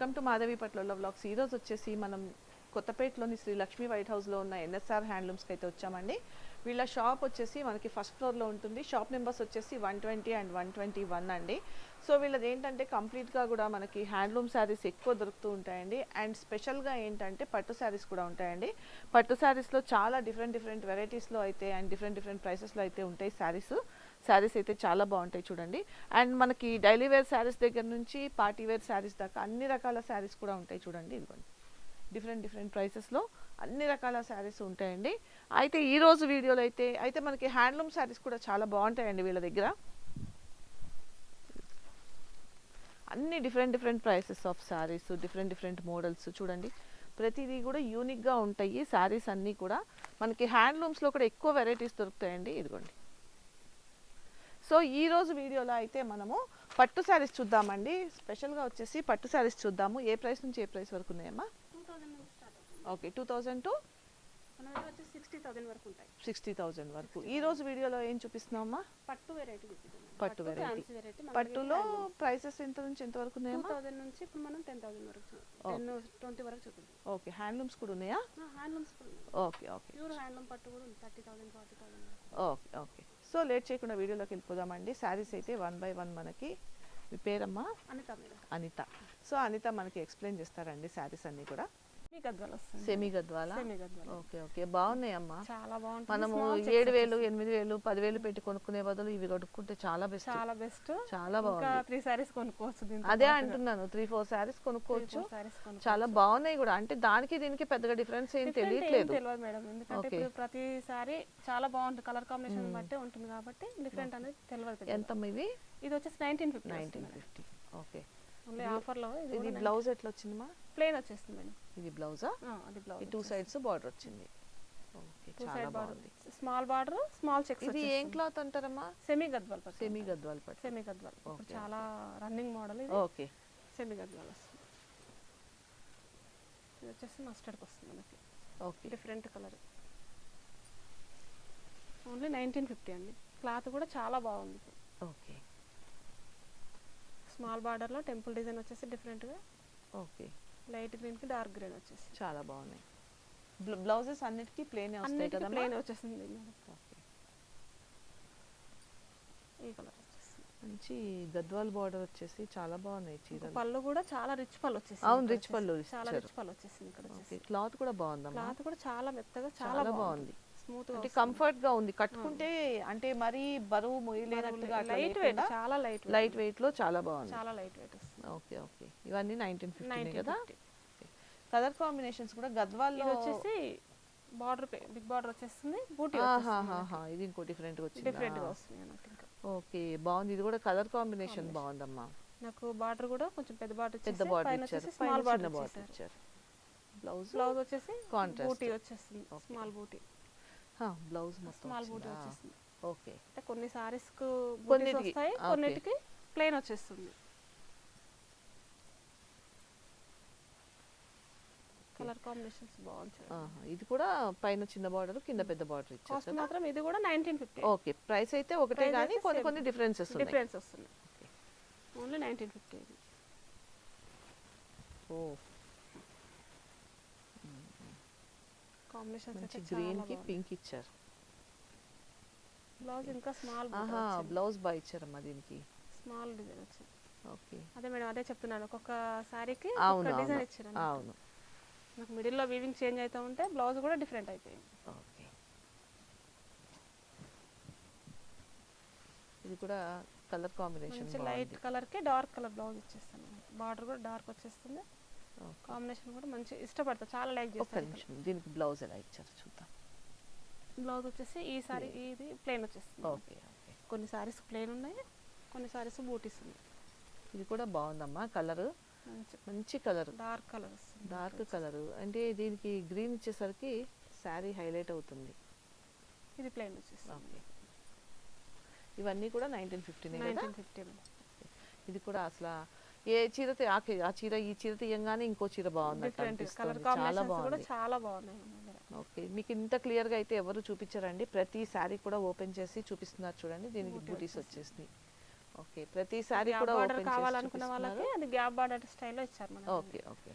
Welcome to Madhavi పట్ల vlogs. ఈరోజు వచ్చేసి మనం కొత్తపేటలోని శ్రీ లక్ష్మీ వైట్ హౌస్లో ఉన్న ఎన్ఎస్ఆర్ హ్యాండ్లూమ్స్కి అయితే వచ్చామండి. వీళ్ళ షాప్ వచ్చేసి మనకి ఫస్ట్ ఫ్లోర్లో ఉంటుంది. షాప్ నెంబర్స్ వచ్చేసి 120 అండ్ 121 అండి. సో వీళ్ళది ఏంటంటే కంప్లీట్గా కూడా మనకి హ్యాండ్లూమ్ శారీస్ ఎక్కువ దొరుకుతూ ఉంటాయండి. అండ్ స్పెషల్గా ఏంటంటే పట్టు శారీస్ కూడా ఉంటాయండి. పట్టు శారీస్లో చాలా డిఫరెంట్ వెరైటీస్లో అయితే అండ్ డిఫరెంట్ ప్రైసెస్లో అయితే ఉంటాయి శారీస్ అయితే చాలా బాగుంటాయి చూడండి. అండ్ మనకి డైలీ వేర్ శారీస్ దగ్గర నుంచి పార్టీ వేర్ శారీస్ దాకా అన్ని రకాల శారీస్ కూడా ఉంటాయి చూడండి. ఇదిగోండి డిఫరెంట్ ప్రైసెస్లో అన్ని రకాల శారీస్ ఉంటాయండి. అయితే ఈరోజు వీడియోలో అయితే మనకి హ్యాండ్లూమ్ శారీస్ కూడా చాలా బాగుంటాయండి వీళ్ళ దగ్గర. అన్ని different prices of saris, different models చూడండి. ప్రతిదీ కూడా యూనిక్గా ఉంటాయి శారీస్ అన్నీ కూడా. మనకి హ్యాండ్లూమ్స్లో కూడా ఎక్కువ వెరైటీస్ దొరుకుతాయండి. ఇదిగోండి. సో ఈరోజు వీడియోలో అయితే మనము పట్టు శారీస్ చూద్దామండి. స్పెషల్గా వచ్చేసి పట్టు శారీస్ చూద్దాము. ఏ ప్రైస్ నుంచి ఏ ప్రైస్ వరకు ఉన్నాయమ్మా? 2000 టు 2000 టు 60,000 వరకు ఉంటాయి. 60,000 వరకు. ఈ రోజు వీడియోలో ఏం చూపిస్తున్నామా? పట్టు వెరైటీ. పట్టులో ప్రైసెస్ ఎంత నుంచి ఎంత వరకు ఉన్నాయమ్మా? 2000 నుంచి ఇప్పుడు మనం 10,000 వరకు 10-20 వరకు చూపిద్దాం. ఓకే. హ్యాండ్లూమ్స్ కూడా ఉన్నాయా? హ్యాండ్లూమ్స్ కూడా ఉన్నాయి. ఓకే. ప్యూర్ హ్యాండ్లూమ్ పట్టు కూడా ఉంది. 30,000 40,000. ఓకే. సో లేట్ చేయకుండా వీడియోలోకి వెళ్ళిపోదామండి. శారీస్ అయితే 1 by 1 మనకి. మీ పేరమ్మా? అనిత. సో అనిత మనకి ఎక్స్ప్లెయిన్ చేస్తారండి శారీస్ అన్నీ కూడా. సెమీ గద్వాల. ఓకే. బాగున్నాయమ్మా, చాలా బాగుంటుంది. మనము 7,000 8,000 10,000 పెట్టి కొనుక్కునే బదులు ఇవి కొనుక్కుంటే చాలా బెస్ట్. చాలా బాగుంది. 3 సారీస్ కొనుక్కోవచ్చు. అదే అంటున్నాను, 3-4 శారీస్ కొనుక్కోవచ్చు. చాలా బాగున్నాయి కూడా. అంటే దానికి దీనికి పెద్దగా డిఫరెన్స్ ఏం తెలియట్లేదు మేడం. ఎందుకంటే ప్రతిసారి చాలా బాగుంటుంది. కలర్ కాంబినేషన్ బట్టే ఉంటుంది కాబట్టి డిఫరెంట్ అనేది తెలియదు. ఎంత ఇవి? ఇది వచ్చేసి 1950. ఓకే. ఆఫర్ లో ఇది బ్లౌజ్ ఎట్లా వచ్చిందమ్మా? ప్లెయిన్ వచ్చేస్తుంది మేడం. ఇది బ్లౌజా? అది బ్లౌజ్. 2 sides బార్డర్ వచ్చింది. ఓకే, చాలా బాగుంది. Small border, small checks. ఇది ఏం క్లాత్ అంటారమ్మా? సెమీ గద్వాల్ పట్టు. చాలా రన్నింగ్ మోడల్ ఇది. ఓకే. సెమీ గద్వాల్ వస్తుంది. ఇది వచ్చేసి మస్టర్డ్ వస్తుంది మనకి. ఓకే. Different colour. ఓన్లీ 1950 అండి. క్లాత్ కూడా చాలా బాగుంది. ఓకే. స్మాల్ బార్డర్ లో టెంపుల్ డిజైన్ వచ్చేసి డిఫరెంట్ గా. ఓకే. లైట్ గ్రీన్ కి డార్క్ గ్రీన్ వచ్చేసి చాలా బాగున్నాయి. బ్లౌజెస్ అన్నిటికీ ప్లెయిన్ వస్తాయి కదా? ప్లెయిన్ వచ్చేసింది. ఓకే. ఈ కలర్ వచ్చేసి మంచి గద్వాల్ బార్డర్ వచ్చేసి చాలా బాగున్నాయి చీరలు. పళ్ళు కూడా చాలా రిచ్ పళ్ళు వచ్చేసి. అవును, రిచ్ పళ్ళు. చాలా రిచ్ పళ్ళు వచ్చేసింది ఇక్కడ. ఓకే. క్లాత్ కూడా బాగుందమ్మా. క్లాత్ కూడా చాలా మెత్తగా చాలా బాగుంది. స్మూత్ అంటే కంఫర్ట్ గా ఉంది. కట్టుకుంటే అంటే మరీ బరువు మొయ్యలేనట్టుగా, లైట్ వెయిట్, చాలా లైట్ వెయిట్ లో చాలా బాగుంది. చాలా లైట్ వెయిట్ వస్తుంది. ఓకే. ఇవన్నీ 1950 కదా? కలర్ కాంబినేషన్స్ కూడా గద్వాల్లో వచ్చేసి బార్డర్ బిగ్ బార్డర్ వచ్చేస్తుంది. బూటీ ఇది ఇంకో డిఫరెంట్ గా వస్తుంది అన్నట్టు. ఓకే, బాగుంది. ఇది కూడా కలర్ కాంబినేషన్ బాగుందమ్మా. నాకు బార్డర్ కూడా కొంచెం పెద్ద బార్డర్ ఇచ్చారు. స్మాల్ బార్డర్ ఇచ్చారు. బ్లౌజ్ వచ్చేసి బూటీ వచ్చేస్తుంది. స్మాల్ బూటీ. బ్లౌజ్ మొత్తం స్మాల్ బూటీ వచ్చేస్తుంది. ఓకే. అంటే కొన్ని సారీస్ కు బూటీస్ వస్తాయి, కొన్నిటికి ప్లెయిన్ వచ్చేస్తుంది. కలర్ కాంబినేషన్స్ బాగుంటాయి. ఇది కూడా పైన చిన్న బార్డర్, కింద పెద్ద బార్డర్ ఇచ్చారు కదా? మాత్రం ఇది కూడా 1950. ఓకే. ప్రైస్ అయితే ఒకటే కానీ కొన్ని డిఫరెన్స్ వస్తున్నాయి. ఓన్లీ 1950. కాంబినేషన్స్ మంచి గ్రీన్ కి పింక్ ఇచ్చారు. బ్లౌజ్ ఇంకా స్మాల్ బ్లౌజ్ బాగా ఇచ్చారమ్మా దీనికి. స్మాల్ డిజైన్ వచ్చింది. ఓకే. అదే మేడం, అదే చెప్తున్నాను. ఒక్కొక్క సారీకి ఒక్కొక్క డిజైన్ ఇచ్చారు. అవును. నాకు మిడిల్ లో వీవింగ్ చేంజ్ అవుతూ ఉంటే బ్లౌజ్ కూడా డిఫరెంట్ అయిపోయింది. ఓకే. ఇది కూడా కలర్ కాంబినేషన్ లైట్ కలర్ కి డార్క్ కలర్ బ్లౌజ్ ఇచ్చేస్తాను. బార్డర్ కూడా డార్క్ వచ్చేస్తుంది. కాంబినేషన్ కూడా మంచి ఇష్టపడతా, చాలా లైక్ చేస్తాను. దీనికి బ్లౌజ్ ఎలా ఇచ్చారు చూద్దాం. బ్లౌజ్ వచ్చేసి ఈ సారీ ఇది ప్లెయిన్ వచ్చేస్తుంది. ఓకే. కొన్ని సారీస్ ప్లెయిన్ ఉన్నాయి, కొన్ని సారీస్ బూటీస్ ఉన్నాయి. ఇది కూడా బాగుందమ్మా. కలర్ మంచి కలర్, డార్క్ కలర్. అంటే దీనికి గ్రీన్ ఇచ్చేసరికి శారీ హైలైట్ అవుతుంది. ఇది ప్లెయిన్ వచ్చేస్తుంది. ఇవన్నీ కూడా 1950 కదా? 1950. ఇది కూడా అసలు ఏ చీర ఆ చీర ఈ చీర తీయంగానే ఇంకో చీర బాగుంది. చాలా బాగున్నాయి. ఓకే. మీకు ఇంత క్లియర్ గా అయితే ఎవరు చూపించారండి. ప్రతి శారీ కూడా ఓపెన్ చేసి చూపిస్తున్నారు చూడండి. దీనికి బూటీస్ వచ్చేసి ఓకే, ప్రతి సారీ గ్యాప్ కూడా బార్డర్ ఓపెన్ కావాలనుకున్న వాళ్ళకి అది గ్యాప్ బార్డర్ స్టైల్లో ఇచ్చారు మనకి. Okay okay.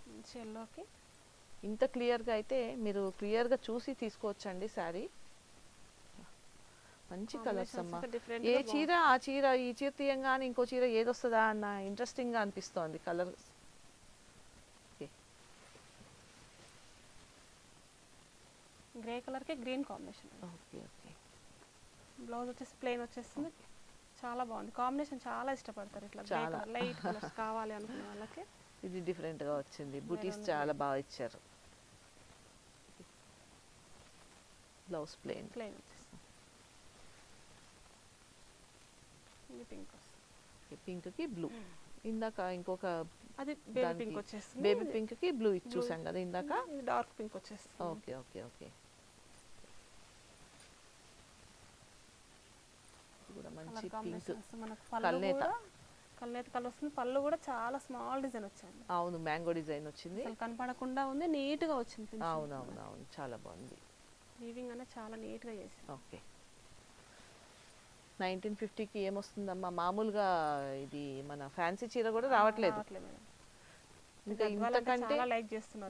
మంచి ఎల్లోకి ఇంత క్లియర్గా అయితే మీరు క్లియర్గా చూసి తీసుకోవచ్చండి శారీ. మంచి కలర్స్ అమ్మా. డిఫరెంట్ ఏ చీర ఆ చీర, ఈ చీర తీయంగానే ఇంకో చీర ఏదొస్తుందా అన్న ఇంట్రెస్టింగ్గా అనిపిస్తోంది కలర్. ఓకే, గ్రే కలర్కి green combination. Okay okay. Blouse వచ్చేసి ప్లెయిన్ వచ్చేస్తుంది. చాలా బాగుంది కాంబినేషన్, చాలా ఇష్టపడతారు ఇట్లా చాలా. లైట్ కలర్స్ కావాలి అనుకునే వాళ్ళకి. ఇది డిఫరెంట్గా వచ్చింది, బుటీస్ చాలా బాగా ఇచ్చారు. బ్లౌజ్ ప్లెయిన్ ప్లెయిన్ వచ్చేసి ఇది పింక్ వస్తుంది. పింక్కి బ్లూ. ఇందాక ఇంకొక అది బేబీ పింక్ వచ్చేస్తుంది. బేబీ పింక్కి బ్లూ ఇచ్చి చూసాం కదా ఇందాక. ఇది డార్క్ పింక్ వచ్చేస్తుంది. Okay okay okay. ఇది కూడా మంచి పింక్. మనకు పళ్ళు కూడా కల్నేత కలర్ వస్తుంది. పళ్ళు కూడా చాలా స్మాల్ డిజైన్ వచ్చింది. అవును, మ్యాంగో డిజైన్ వచ్చింది. అసలు కనపడకుండా ఉంది, నీట్ గా వచ్చింది. అవును అవును అవును, చాలా బాగుంది. వీవింగ్ అనేది చాలా నీట్ గా చేసింది. ఓకే. 1950కి ఏమొస్తుందమ్మా మామూలుగా, ఇది మన ఫ్యాన్సీ చీర కూడా రావట్లేదు. ఇంకా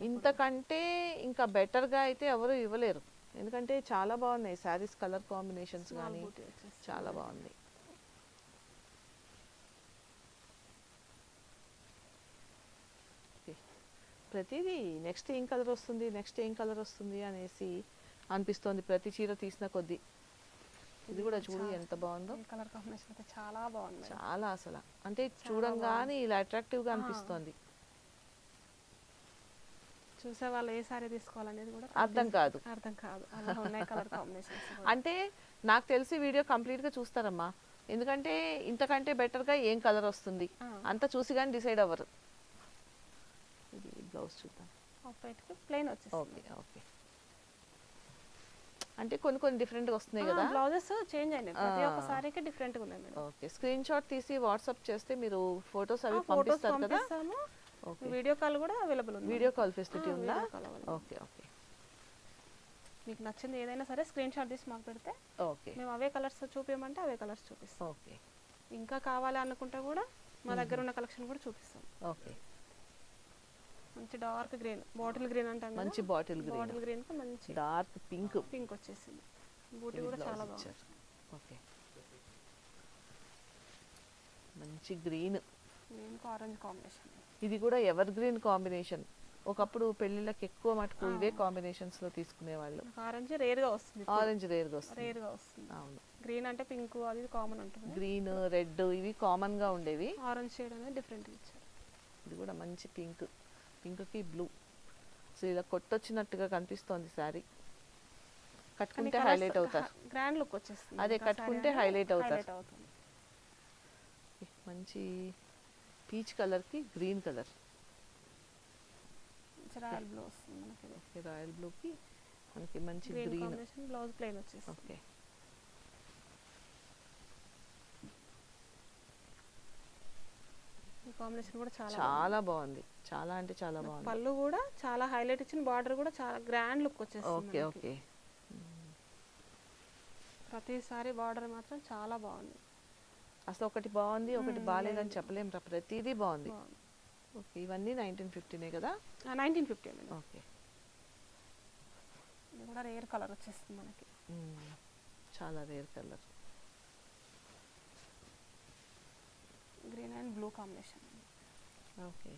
ఇంతకంటే ఇంకా బెటర్గా అయితే ఎవరు ఇవ్వలేరు. ఎందుకంటే చాలా బాగున్నాయి శారీస్, కలర్ కాంబినేషన్స్ కానీ చాలా బాగుంది. ప్రతిదీ నెక్స్ట్ ఏం కలర్ వస్తుంది, నెక్స్ట్ ఏం కలర్ వస్తుంది అనేసి అనిపిస్తోంది ప్రతి చీర తీసిన కొద్దీ. ఇది కూడా చూడు ఎంత బాగుందో. కలర్ కాంబినేషన్ అయితే చాలా బాగుంది. చాలా అసలు అంటే చూడంగానే ఇలా అట్రాక్టివ్గా అనిపిస్తోంది. చూసే వాళ్ళు ఏ సారీ తీసుకోవాలనేది కూడా అర్థం కాదు. అలా ఉన్నాయి కలర్ కాంబినేషన్స్. అంటే నాకు తెలిసి వీడియో కంప్లీట్గా చూస్తారమ్మా, ఎందుకంటే ఇంతకంటే బెటర్గా ఏం కలర్ వస్తుంది అంత చూసి కానీ డిసైడ్ అవ్వరు. ఇది బ్లౌజ్ చూద్దాం. ప్లెయిన్ వచ్చేసి. Okay okay. అంటే కొన్ని డిఫరెంట్గా వస్తున్నాయి కదా బ్లౌజెస్ చేంజ్ అయినాయి, ప్రతి ఒక్క సారీకి డిఫరెంట్గా ఉన్నాయి మేడం. ఓకే, స్క్రీన్ షాట్ తీసి వాట్సాప్ చేస్తే మీరు ఫొటోస్ అవి పంపిస్తారు కదా. ఓకే, వీడియో కాల్ కూడా అవైలబుల్ ఉంది. వీడియో కాల్ ఫెసిలిటీ ఉందా? Okay okay. మీకు నచ్చింది ఏదైనా సరే స్క్రీన్ షాట్ తీసి మాకు పెడితే ఓకే, మేము అవే కలర్స్ చూపించమంటే అవే కలర్స్ చూపిస్తాం. ఓకే. ఇంకా కావాలి అనుకుంటే కూడా మా దగ్గర ఉన్న కలెక్షన్ కూడా చూపిస్తాం. ఓకే. మంచి డార్క్ గ్రీన్, బాటిల్ గ్రీన్ అంటాం. మంచి బాటిల్ గ్రీన్ కి మంచి డార్క్ పింక్ వచ్చేసింది. బూటీ కూడా చాలా బాగుంది. ఓకే, మంచి గ్రీన్ ఆరెంజ్ కాంబినేషన్. ఇది కూడా ఎవర్ గ్రీన్ కాంబినేషన్. ఒకప్పుడు పెళ్లిళ్ళకి ఎక్కువ మటుకు ఇవే కాంబినేషన్స్ లో తీసుకునేవాళ్ళు. ఆరెంజ్ రేర్ గా వస్తుంది. ఆరెంజ్ రేర్ గా వస్తుంది. అవును, గ్రీన్ అంటే పింక్ అది కామన్ ఉంటుంది. గ్రీన్, రెడ్ ఇవి కామన్ గా ఉండేవి. ఆరెంజ్ షేడ్ అనేది డిఫరెంట్ ఇచ్చారు. ఇది కూడా మంచి పింక్, పింక్కి బ్లూ. సో ఇలా కొట్టొచ్చినట్టుగా కనిపిస్తోంది శారీ. కట్టుకుంటే హైలైట్ అవుతారు. గ్రాండ్ లుక్ వచ్చేస్తుంది. అదే కట్టుకుంటే హైలైట్ అవుతారు. మంచి పీచ్ కలర్కి గ్రీన్ కలర్. రాయల్ బ్లూ వస్తుంది మనకి. రాయల్ బ్లూకి మనకి మంచి గ్రీన్ కాంబినేషన్. బ్లౌజ్ ప్లెయిన్ వచ్చేస్తుంది. ఓకే. కాంబినేషన్ కూడా చాలా బాగుంది. చాలా అంటే చాలా బాగుంది. పళ్ళు కూడా చాలా హైలైట్ ఇచ్చిన, బార్డర్ కూడా చాలా గ్రాండ్ లుక్ వచ్చేస్తుంది. Okay okay. ప్రతిసారి బార్డర్ మాత్రం చాలా బాగుంది. అసలు ఒకటి బాగుంది ఒకటి బాగాలేదని చెప్పలేం, ప్రతిదీ బాగుంది. ఓకే, ఇవన్నీ 1950 కదా? 1950. ఓకే. ఇది కూడా రేర్ కలర్ వచ్చేస్తుంది మనకి. చాలా rare colour. Green and blue combination. Okay.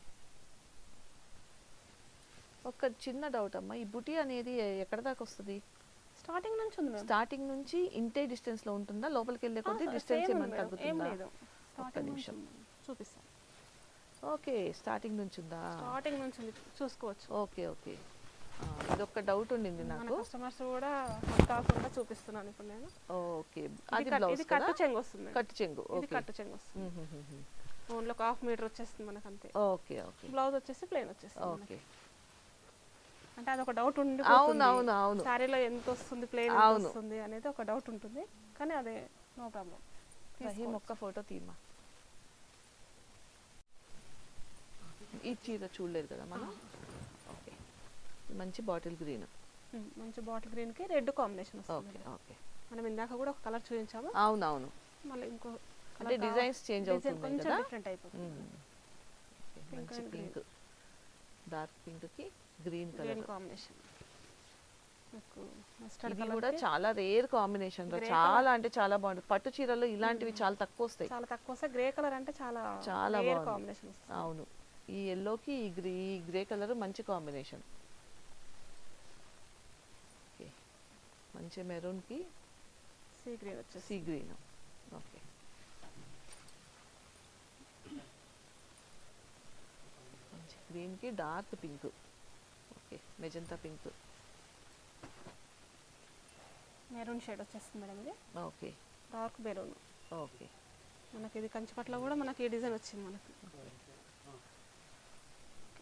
ఒక చిన్న డౌట్ అమ్మా, ఈ బుటీ అనేది ఎక్కడ దాకా వస్తుంది? స్టార్టింగ్ నుంచి ఉంది. స్టార్టింగ్ నుంచి ఇంతే డిస్టెన్స్ లో ఉంటుందా? లోపలికి వెళ్ళే కొద్దీ డిస్టెన్స్ ఏమైనా తగ్గుతుందా? ఒక్క నిమిషం చూపిస్తాను. ఓకే, స్టార్టింగ్ నుంచి ఉందా? స్టార్టింగ్ నుంచి ఉంది, చూసుకోవచ్చు. Okay okay. ఇదొక డౌట్ ఉండింది నాకు. కస్టమర్స్ కూడా కాకుండా చూపిస్తున్నాను ఇప్పుడు నేను. ఓకే, అది బ్లౌజ్ ఇది కట్టు చెంగు వస్తుంది. కట్టు చెంగు. ఇది కట్టు చెంగు వస్తుంది. ఓన్లీ 1/2 మీటర్ వచ్చేస్తుంది మనకు అంతే. Okay okay. బ్లౌజ్ వచ్చేసి ప్లెయిన్ వచ్చేస్తుంది. ఓకే. అంటే అది ఒక డౌట్ ఉంది. అవును, సారీలో ఎంత వస్తుంది, ప్లెయిన్ వస్తుంది అనేది ఒక డౌట్ ఉంటుంది, కానీ అదే నో ప్రాబ్లం. ఒక్క ఫోటో తీయమా. ఈ చీర చూడలేదు కదా మనం. ఓకే, మంచి బాటిల్ గ్రీన్. మంచి బాటిల్ గ్రీన్ కి రెడ్ కాంబినేషన్ వస్తుంది. Okay okay. మనం ఇందాక కూడా ఒక కలర్ చూపించాము, అవునవును, మళ్ళీ ఇంకో అంటే డిజైన్స్ చేంజ్ అవుతుంది కొంచెం కదా. డిఫరెంట్ అయిపోతుంది. మంచి పింక్, డార్క్ పింక్ కి green colour green combination. Mustard ఇది కలర్ కూడా చాలా రేర్ కాంబినేషన్ రా, చాలా అంటే చాలా బాగుంటుంది. పట్టు చీరల్లో ఇలాంటివి చాలా తక్కువ వస్తాయి. చాలా తక్కువ వస్తాయి. గ్రే కలర్ అంటే చాలా చాలా రేర్ బాగుంది. కాంబినేషన్ వస్తుంది. అవును, ఈ ఎల్లోకి ఈ గ్రే కలర్ మంచి కాంబినేషన్. ఓకే, మంచి మెరూన్కి సీ గ్రీన్ వచ్చేసి సీ గ్రీన్. ఓకే, మంచి గ్రీన్కి dark pink. Okay, magenta pink. Maroon shade వచ్చేస్తుంది మేడం. ఇది ఓకే, డార్క్ మెరూన్. ఓకే, మనకి ఇది కంచిపట్లో కూడా మనకి ఈ డిజైన్ వచ్చింది మనకి.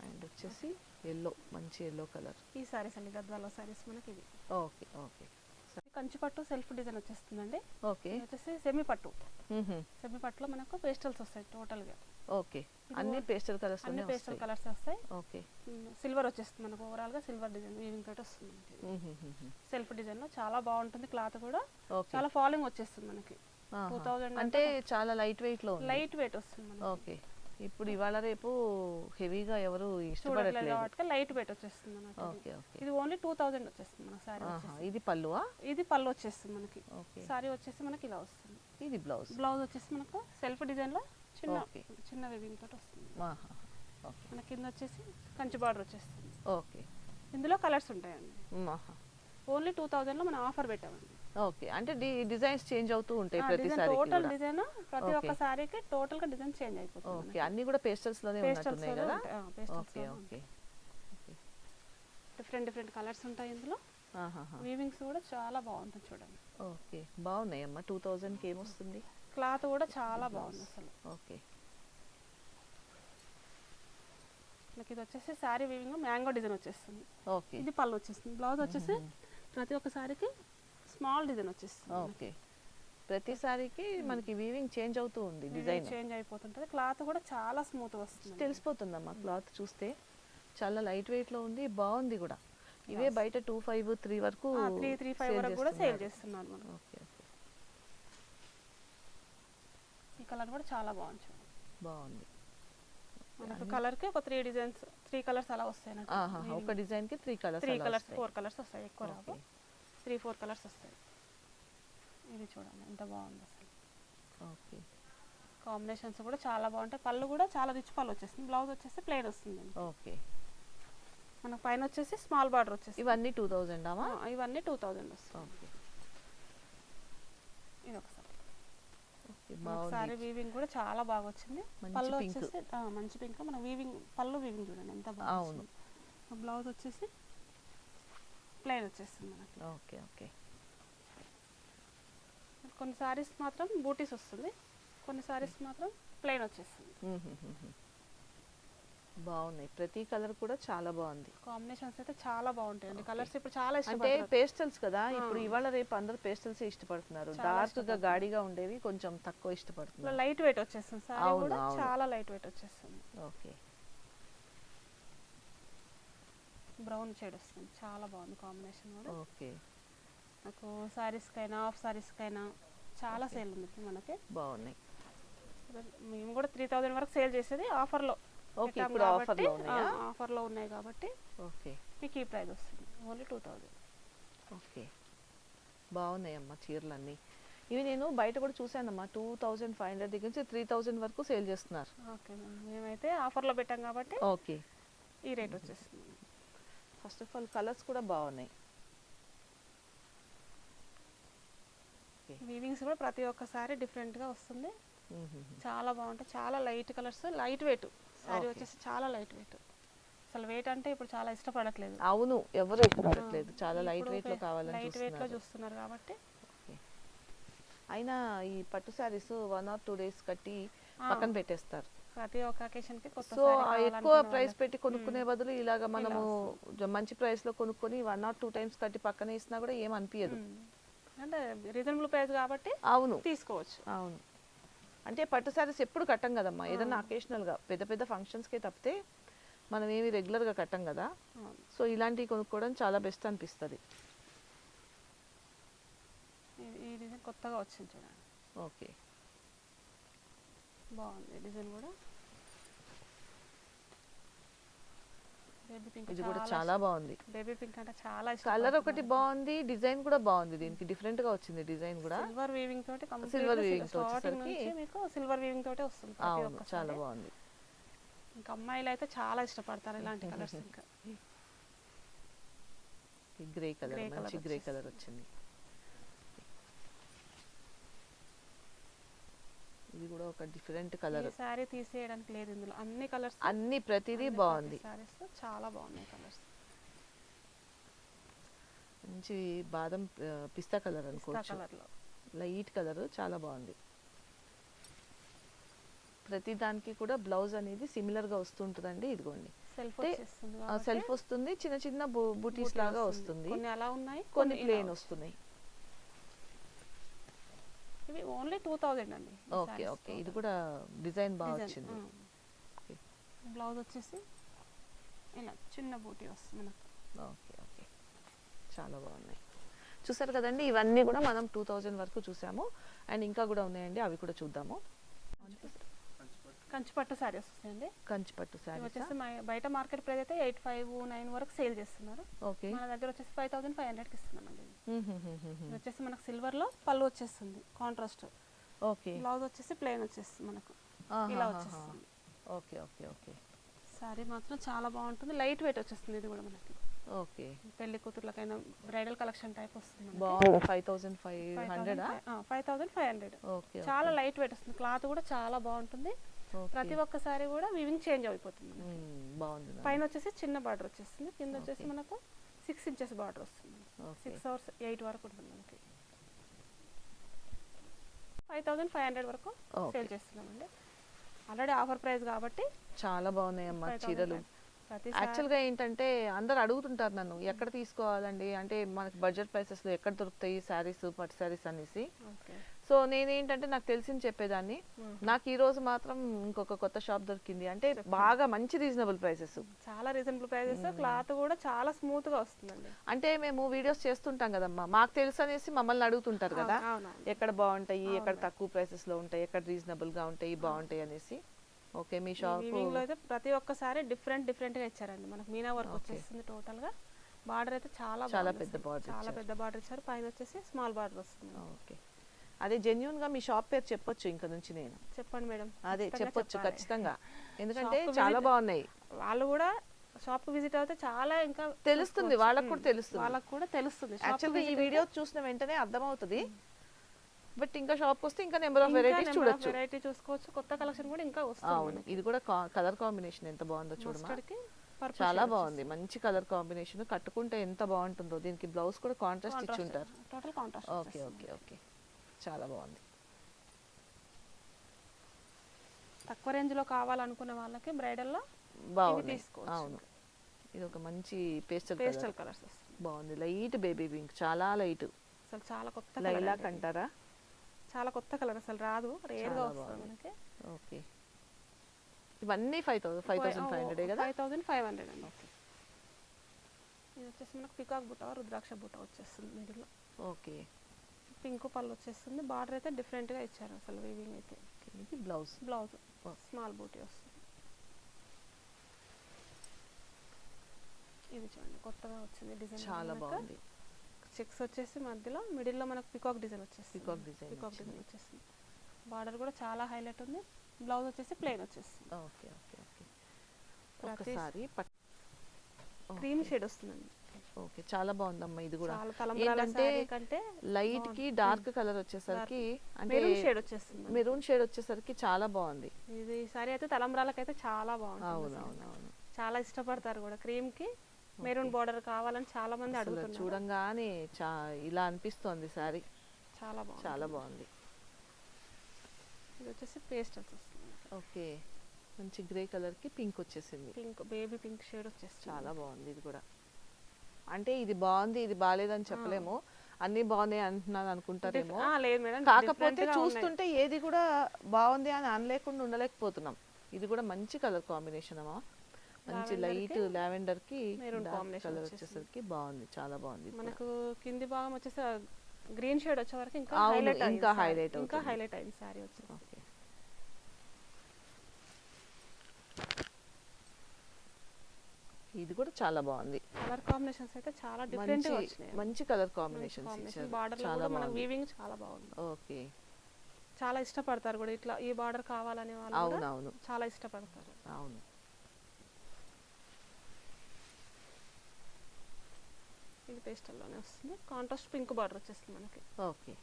అండ్ వచ్చేసి ఎల్లో, మంచి ఎల్లో కలర్. ఈ సారీస్ అండి గద్వాల సారీస్ మనకి ఇది. ఓకే, ఓకే, కంచిపట్టు సెల్ఫ్ డిజైన్ వచ్చేస్తుందండి. ఓకే, ఇది వచ్చేసి సెమీ పట్టు. సెమీ పట్టులో మనకు పేస్టల్స్ వస్తాయి టోటల్గా. ఓకే, అన్ని పేస్టల్ కలర్స్ అన్ని పేస్టల్ కలర్స్ వస్తాయి. ఓకే, సిల్వర్ వచ్చేస్తుంది మనకు. ఓవరాల్ గా సిల్వర్ డిజైన్ వీవింగ్ తోటి వస్తుంది మనకి. సెల్ఫ్ డిజైన్ లో చాలా బాగుంటుంది. క్లాత్ కూడా ఓకే, చాలా ఫాలింగ్ వచ్చేస్తుంది మనకి. 2000 అంటే చాలా లైట్ వెయిట్ లో ఉంది. లైట్ వెయిట్ వస్తుంది మనకి. ఓకే, ఇప్పుడు ఇవాళ రేపు హెవీగా ఎవరు చూడట్లేదు ఇష్టపడట్లేదు. కాబట్టి లైట్ వెయిట్ వచ్చేస్తుంది మనకి. ఓకే, ఓకే, ఇది ఓన్లీ 2000 వచ్చేస్తుంది మన సారీ. ఇది పల్లువా? ఇది పళ్ళు వచ్చేస్తుంది మనకి. ఓకే, సారీ వచ్చేసి మనకి ఇలా వస్తుంది. ఇది బ్లౌజ్. బ్లౌజ్ వచ్చేసి మనకు సెల్ఫ్ డిజైన్ లో చిన్న ఓకే, చిన్న వీవింగ్ తోటి వస్తుంది. ఓకే, మన కింద వచ్చేసి కంచి బార్డర్ వచ్చేస్తుంది. ఓకే, ఇందులో కలర్స్ ఉంటాయండి. ఆహా, ఓన్లీ 2000 లో మనం ఆఫర్ పెట్టామండి. ఓకే, అంటే డిజైన్స్ చేంజ్ అవుతూ ఉంటాయి ప్రతిసారి. టోటల్ డిజైన్ ప్రతి ఒక్క సారీకి టోటల్ గా డిజైన్ చేంజ్ అయిపోతుంది. ఓకే, అన్ని కూడా పేస్టల్స్ లోనే ఉన్నట్టున్నాయి కదా. Okay, okay, different different colours ఉంటాయి ఇందులో. వీవింగ్స్ కూడా చాలా బాగుంటుంది చూడండి. ఓకే, బాగున్నాయి అమ్మా. 2000కి ఏమొస్తుంది? క్లాత్ కూడా చాలా బాగుంది అసలు. ఓకే, మనకి ఇది వచ్చేసి శారీ వీవింగ్ మ్యాంగో డిజైన్ వచ్చేస్తుంది. ఓకే, ఇది పళ్ళు వచ్చేస్తుంది. బ్లౌజ్ వచ్చేసి ప్రతి ఒక్క సారీకి స్మాల్ డిజైన్ వచ్చేస్తుంది. ఓకే, ప్రతిసారికి మనకి వీవింగ్ చేంజ్ అవుతూ ఉంది, డిజైన్ చేంజ్ అయిపోతుంటది. క్లాత్ కూడా చాలా స్మూత్ వస్తుంది. తెలిసిపోతుందమ్మా క్లాత్ చూస్తే. చాలా లైట్ వెయిట్ లో ఉంది, బాగుంది కూడా. ఇవే బయట 2500-3 వరకు 335 వరకు కూడా సేల్ చేస్తున్నారు మనం. ఓకే, ఓకే, ఈ కలర్ కూడా చాలా బాగుంది చూడండి. బాగుంది. మనకు కలర్ కి ఒక 3 కలర్స్ అలా వస్తాయి అన్నట్టు. ఒక డిజైన్ కి 3 కలర్స్ 4 కలర్స్ వస్తాయి. ఎక్కువ రావు. 3-4 కలర్స్ వస్తాయి. ఇది చూడండి ఎంత బాగుంది అసలు. ఓకే, కాంబినేషన్స్ కూడా చాలా బాగుంటాయి. పళ్ళు కూడా చాలా రిచ్ పళ్ళు వచ్చేస్తుంది. బ్లౌజ్ వచ్చేసి ప్లెయిన్ వస్తుంది. ఓకే, మనకు పైన వచ్చేసి స్మాల్ బార్డర్ వచ్చేసి. ఇవన్నీ 2000 అమ్మా? ఇవన్నీ 2000 వస్తాయి. ఓకే, ఇది ఒకసారి బాగుంది. సారీ వీవింగ్ కూడా చాలా బాగా వచ్చింది. మంచి పళ్ళు pink. వచ్చేసి మంచి పింక్. మన వీవింగ్ పళ్ళు వీవింగ్ చూడండి ఎంత బాగుంది. బ్లౌజ్ వచ్చేసి ప్లెయిన్ వచ్చేస్తుంది మనకి. ఓకే, ఓకే, కొన్ని సారీస్ మాత్రం బూటీస్ వస్తుంది, కొన్ని సారీస్ మాత్రం ప్లెయిన్ వచ్చేస్తుంది. బాగున్నాయి. ప్రతి కలర్ కూడా చాలా బాగుంది. కాంబినేషన్స్ అయితే చాలా బాగుంటాయండి. కలర్స్ ఇప్పుడు చాలా అంటే ఇష్టపడతారు. పేస్టల్స్ కదా, ఇప్పుడు ఇవాళ రేపు అందరూ పేస్టల్స్ ఇష్టపడుతున్నారు. డార్క్ గా గాడిగా ఉండేవి కొంచెం తక్కువ ఇష్టపడుతున్నారు. లైట్ వెయిట్ వచ్చేస్తుంది. సారీ కూడా చాలా లైట్ వెయిట్ వచ్చేస్తుంది. ఓకే, బ్రౌన్ షేడ్ వస్తుంది. చాలా బాగుంది కాంబినేషన్ కూడా. ఓకే, నాకు సారీస్ కైనా ఆఫ్ సారీస్ కైనా చాలా సేల్ ఉంది మనకి. బాగున్నాయి. మేము కూడా 3000 వరకు సేల్ చేసేది ఆఫర్లో. ఓకే, ఇప్పుడు ఆఫర్లో ఉన్నాయా? ఆఫర్లో ఉన్నాయి కాబట్టి ఓకే, మీకు ఈ ప్రైస్ వస్తుంది. ఓన్లీ 2000. ఓకే, బాగున్నాయమ్మా చీరలన్నీ. ఇవి నేను బయట కూడా చూసానమ్మా. 2500 దగ్గర నుంచి 3000 వరకు సేల్ చేస్తున్నారు. ఓకే, మేమైతే ఆఫర్లో పెట్టాం కాబట్టి ఓకే, ఈ రేట్ వచ్చేస్తుంది. ఫస్ట్ ఆఫ్ ఆల్ కలర్స్ కూడా బాగున్నాయి. వీవింగ్స్ కూడా ప్రతి ఒక్కసారి డిఫరెంట్గా వస్తుంది. చాలా బాగుంటాయి. చాలా light colours, light weight. Sorry వచ్చేసి చాలా లైట్ వెయిట్. అసలు వెయిట్ అంటే ఇప్పుడు చాలా ఇష్టపడట్లేదు. అవును, ఎవరు ఇష్టపడట్లేదు. చాలా లైట్ వెయిట్ లో కావాలని లైట్ వెయిట్ లో చూస్తున్నారు కాబట్టి. అయినా ఈ పట్టు సారీస్ 1 or 2 days కట్టి పక్కన పెట్టేస్తారు. ప్రతి ఒక్క అకేషన్ కి కొత్త సో ఎక్కువ ప్రైస్ పెట్టి కొనుక్కునే బదులు ఇలాగా మనము మంచి ప్రైస్ లో కొనుక్కొని 1 or 2 times కట్టి పక్కన ఇచ్చినా కూడా ఏం అనిపించదు. అంటే రీజనబుల్ ప్రైస్ కాబట్టి అవును తీసుకోవచ్చు. అవును, అంటే పట్టు సారీస్ ఎప్పుడు కట్టం కదమ్మా, ఏదన్నా అకేషనల్ గా పెద్ద పెద్ద ఫంక్షన్స్ కే తప్పితే మనం ఏమి రెగ్యులర్ గా కట్టం కదా. సో ఇలాంటివి కొనుక్కోవడం చాలా బెస్ట్ అనిపిస్తుంది. ఈ కొత్తగా వచ్చింది చూడండి, ఓకే. బాగుంది డిజైన్ కూడా. బేబీ పింక్ ఇది కూడా చాలా బాగుంది. బేబీ పింక్ అంటే చాలా ఇష్టం. కలర్ ఒకటి బాగుంది, డిజైన్ కూడా బాగుంది, దీనికి డిఫరెంట్ గా వచ్చింది డిజైన్ కూడా. సిల్వర్ వీవింగ్ తోటి సిల్వర్ వీవింగ్ తో స్టార్టింగ్ వచ్చేసరికి నుంచి మీకు సిల్వర్ వీవింగ్ తోటి వస్తుంది ప్రతి అవును, ఒక్క చాలా saree. బాగుంది. ఇంకా అమ్మాయిలు అయితే చాలా ఇష్టపడతారు ఇలాంటి కలర్స్. ఇంకా గ్రే కలర్, Grey మంచి colour గ్రే కలర్ వచ్చింది. ఇది కూడా ఒక డిఫరెంట్ కలర్. ఈ సారీ తీసేయడానికి లేదు ఇందులో, అన్ని కలర్స్ అన్ని ప్రతిదీ బాగుంది. సారీస్ చాలా బాగున్నాయి కలర్స్. మంచి బాదం పిస్తా కలర్ అనుకోవచ్చు, కలర్ లో లైట్ కలర్, చాలా బాగుంది. ప్రతి దానికి కూడా బ్లౌజ్ అనేది సిమిలర్ గా వస్తుంటుందండి. ఇదిగోండి సెల్ఫ్ అంటే వచ్చేస్తుంది సెల్ఫ్ వస్తుంది, చిన్న చిన్న బూటీస్ లాగా వస్తుంది, కొన్ని అలా ఉన్నాయి, కొన్ని ఇలా ప్లేన్ వస్తున్నాయి. ఇవి ఓన్లీ 2000 అండి. ఓకే ఓకే, ఇది కూడా డిజైన్ బాగా వచ్చింది. బ్లౌజ్ వచ్చేసి ఇలా చిన్న బూటీ వస్తుంది మనకు. ఓకే ఓకే, చాలా బాగున్నాయి. చూసారు కదండి, ఇవన్నీ కూడా మనం 2000 వరకు చూసాము. అండ్ ఇంకా కూడా ఉన్నాయండి, అవి కూడా చూద్దాము. కంచిపట్టు సారీస్ వస్తాయండి. కంచిపట్టు ఇవి శారీ వచ్చేసి బయట మార్కెట్ ప్రైస్ అయితే 859 వరకు సేల్ చేస్తున్నారు. ఓకే. మన దగ్గర వచ్చేసి 5500కి ఇస్తున్నామండి. ఇది వచ్చేసి మనకు సిల్వర్ లో పళ్ళు వచ్చేస్తుంది కాంట్రాస్ట్. ఓకే. బ్లౌజ్ వచ్చేసి ప్లెయిన్ వచ్చేస్తుంది మనకు, ఇలా వచ్చేస్తుంది. Okay okay okay. సారీ మాత్రం చాలా బాగుంటుంది, లైట్ వెయిట్ వచ్చేస్తుంది. ఇది కూడా మనకి ఓకే, పెళ్లి కూతుర్లకైనా బ్రైడల్ కలెక్షన్ టైప్ వస్తుంది. బాగుంది. 5500 5500. ఓకే. చాలా లైట్ వెయిట్ వస్తుంది, క్లాత్ కూడా చాలా బాగుంటుంది. ప్రతి ఒక్కసారి కూడా వివింగ్ చేంజ్ అయిపోతుంది. బాగుంది. పైన వచ్చేసి చిన్న బార్డర్ వచ్చేస్తుంది, కింద వచ్చేసి మనకు 6 ఇంచెస్ బార్డర్ వస్తుంది. 6 or 8 వరకు ఉంటుంది మనకి. 5500 వరకు సేల్ చేస్తున్నామండి. ఆల్రెడీ ఆఫర్ ప్రైస్ కాబట్టి చాలా బాగున్నాయి అమ్మా చీరలు. ప్రతి యాక్చువల్గా ఏంటంటే అందరు అడుగుతుంటారు నన్ను, ఎక్కడ తీసుకోవాలండి అంటే మనకి బడ్జెట్ ప్రైసెస్ లో ఎక్కడ దొరుకుతాయి శారీస్, పట్టు శారీస్ అనేసి. సో నేనేంటంటే నాకు తెలిసింది చెప్పేదాన్ని. నాకు ఈ రోజు మాత్రం ఇంకొక కొత్త షాప్ దొరికింది, అంటే బాగా మంచి రీజనబుల్ ప్రైసెస్, చాలా రీజనబుల్ ప్రైసెస్, క్లాత్ కూడా చాలా స్మూత్ గా వస్తుందండి. అంటే మేము వీడియోస్ చేస్తుంటాం కదమ్మా, మాకు తెలుసు అనేసి మమ్మల్ని అడుగుతుంటారు కదా, ఎక్కడ బాగుంటాయి, ఎక్కడ తక్కువ ప్రైసెస్ లో ఉంటాయి, ఎక్కడ రీజనబుల్ గా ఉంటాయి, బాగుంటాయి అనేసి. ఓకే, మీ షాప్ లో అయితే ప్రతి ఒక్కసారి డిఫరెంట్ గా ఇచ్చారండి. మనకు మీనా వర్క్ వచ్చేస్తుంది టోటల్ గా. బార్డర్ అయితే చాలా పెద్ద బార్డర్, చాలా పెద్ద బార్డర్ ఇచ్చారు. పైన వచ్చేసి స్మాల్ బార్డర్ వస్తుంది. ఓకే, అదే జెన్యూన్ గా మీ షాప్ పేరు చెప్పొచ్చు ఇంకా నుంచి నేను. చెప్పండి మేడం. అదే చెప్పొచ్చు ఖచ్చితంగా, ఎందుకంటే చాలా బాగున్నాయి. వాళ్ళు కూడా షాప్ కి విజిట్ అయితే చాలా ఇంకా తెలుస్తుంది, వాళ్ళకు కూడా తెలుస్తుంది. యాక్చువల్గా ఈ వీడియో చూసిన వెంటనే అర్థమవుతుంది, బట్ ఇంకా షాప్ వస్తే ఇంకా నెంబర్ ఆఫ్ వెరైటీస్ చూడొచ్చు, వెరైటీ చూసుకోవచ్చు, కొత్త కలెక్షన్ కూడా ఇంకా వస్తుంది. అవును, ఇది కూడా కలర్ కాంబినేషన్ ఎంత బాగుందో చూడమా, చాలా బాగుంది. మంచి కలర్ కాంబినేషన్, కట్టుకుంటే ఎంత బాగుంటుందో. దీనికి బ్లౌజ్ కూడా కాంట్రాస్ట్ ఇచ్చి ఉంటారు. Total contrast. Okay okay okay, చాలా బాగుంది. తక్కువ రేంజ్ లో కావాలనుకునే వాళ్ళకి బ్రైడల్ లో బాగుంది. అవును, ఇది ఒక మంచి పేస్టల్ కలర్స్ బాగుంది. లైట్ బేబీ పింక్, చాలా లైట్, అసలు చాలా కొత్త లైలాక్ అంటారా, చాలా కొత్త కలర్, అసలు రాదు, రేర్ గా వస్తుంది మనకి. ఓకే, ఇవన్నీ 5500 కదా. 5500 అండి. ఇది వచ్చేసి మనకు పికాక్ బుట్ట, రుద్రాక్ష బుట్ట వచ్చేస్తుంది మిడిల్ లో. ఓకే, పింక్ పళ్ళు వచ్చేస్తుంది. బార్డర్ అయితే డిఫరెంట్ గా ఇచ్చారు అసలు, వీవింగ్ అయితే. ఇది బ్లౌజ్ స్మాల్ బూటీ వస్తుంది. ఇది చూడండి కొత్తగా వచ్చింది డిజైన్, చాలా బాగుంది. చెక్స్ వచ్చేసి మధ్యలో మిడిల్ లో మనకు పికాక్ డిజైన్ వచ్చేస్తుంది. పికాక్ డిజైన్ వచ్చేస్తుంది. బార్డర్ కూడా చాలా హైలైట్ ఉంది. బ్లౌజ్ వచ్చేసి ప్లెయిన్ వచ్చేస్తుంది. ఓకే ఓకే ఓకే, ఒకసారి క్రీమ్ షేడ్ వస్తుందండి. ఓకే, చాలా బాగుందమ్మా. ఇది కూడా ఏంటంటే లైట్ కి డార్క్ కలర్ వచ్చేసరికి, అంటే మెరూన్ షేడ్ వచ్చేసరికి చాలా బాగుంది. ఇది సారీ అయితే తలంబ్రాలకైతే చాలా బాగుంటుంది. అవునవునవును, చాలా ఇష్టపడతారు కూడా. క్రీమ్ కి మెరూన్ బార్డర్ కావాలని చాలా మంది అడుగుతున్నారు. చూడంగానే ఇలా అనిపిస్తోంది సారీ, చాలా బాగుంది. ఇది వచ్చేసి పేస్ట్ వచ్చేస్తుంది. ఓకే, మంచి గ్రే కలర్ కి పింక్ వచ్చేసింది, పింక్ బేబీ పింక్ షేడ్ వచ్చేస్తుంది. చాలా బాగుంది. ఇది కూడా అంటే ఇది బాగుంది, ఇది బాగాలేదని చెప్పలేము, అన్ని బాగున్నాయి అంటున్నాను అనుకుంటారేమో. కాకపోతే చూస్తుంటే ఏది కూడా బాగుంది అని అనలేకుండా ఉండలేకపోతున్నాం. ఇది కూడా మంచి కలర్ కాంబినేషన్ అమ్మా, మంచి లైట్ లావెండర్ కి కలర్ వచ్చేసరికి బాగుంది, చాలా బాగుంది. మనకు కింది భాగం వచ్చేసి గ్రీన్ షేడ్ వచ్చే వరకు ఇంకా అవును, హైలైట్ ఇంకా highlight ఇంకా అవుతుంది. హైలైట్ అయింది సారీ వచ్చేసి. ఓకే. ఇది కూడా చాలా బాగుంది. కలర్ కాంబినేషన్స్ అయితే చాలా డిఫరెంట్ గా మంచి వచ్చినాయి. మంచి కలర్ కాంబినేషన్స్ ఇచ్చారు. బార్డర్ లో చాలా కూడా మనకు బాగుంది. వీవింగ్ చాలా బాగుంది. ఓకే. చాలా ఇష్టపడతారు కూడా ఇట్లా ఈ బార్డర్ కావాలనే వాళ్ళు కూడా అవునవును. చాలా ఇష్టపడతారు. అవును. ఇది పేస్టల్ లోనే వస్తుంది. కాంట్రాస్ట్ పింక్ బార్డర్ వచ్చేస్తుంది మనకి. ఓకే.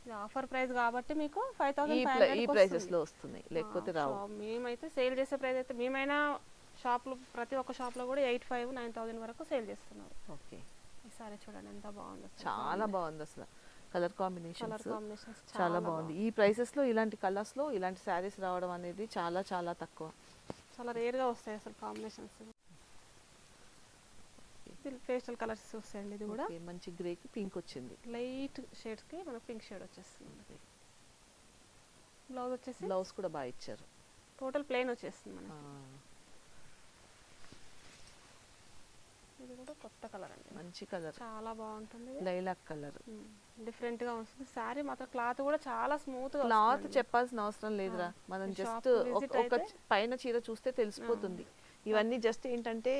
ఇది ఆఫర్ ప్రైస్ కాబట్టి మీకు ఈ 5500 ప్రైసెస్ లో వస్తుంది, లేకపోతే రావు. మేమైతే సేల్ చేసే ప్రైస్ అయితే మేమైనా షాప్లో ప్రతి ఒక్క షాప్లో కూడా 8500 9000 వరకు సేల్ చేస్తున్నారు. ఓకే. ఈసారి చూడండి ఎంత బాగుంది అసలు. చాలా బాగుంది అసలు. కలర్ కలర్ కాంబినేషన్స్ కాంబినేషన్స్ చాలా బాగుంది. ఈ ప్రైసెస్ లో ఇలాంటి కలర్స్ లో ఇలాంటి శారీస్ రావడం అనేది చాలా చాలా తక్కువ. చాలా రేర్ గా వస్తాయి అసలు కాంబినేషన్స్. పేస్టల్ కలర్స్ వస్తాయండి. ఇది కూడా ఓకే, మంచి గ్రే కి పింక్ వచ్చింది. లైట్ షేడ్స్ కి మనకు పింక్ షేడ్ వచ్చేస్తుంది. బ్లౌజ్ వచ్చేసి బ్లౌజ్ కూడా బాగా ఇచ్చారు. టోటల్ ప్లెయిన్ వచ్చేస్తుంది మనకి. ఇది కూడా కొత్త కలర్ అండి, మంచి కలర్, చాలా బాగుంటుంది. Lilac colour. డిఫరెంట్ గా వస్తుంది. సారీ మాత్రం క్లాత్ కూడా చాలా స్మూత్ గా క్లాత్ చెప్పాల్సిన అవసరం లేదురా, మనం ఈ జస్ట్ shop visit ఒక అయితే పైన చీర చూస్తే తెలిసిపోతుంది. ఇవన్నీ జస్ట్ ఏంటంటే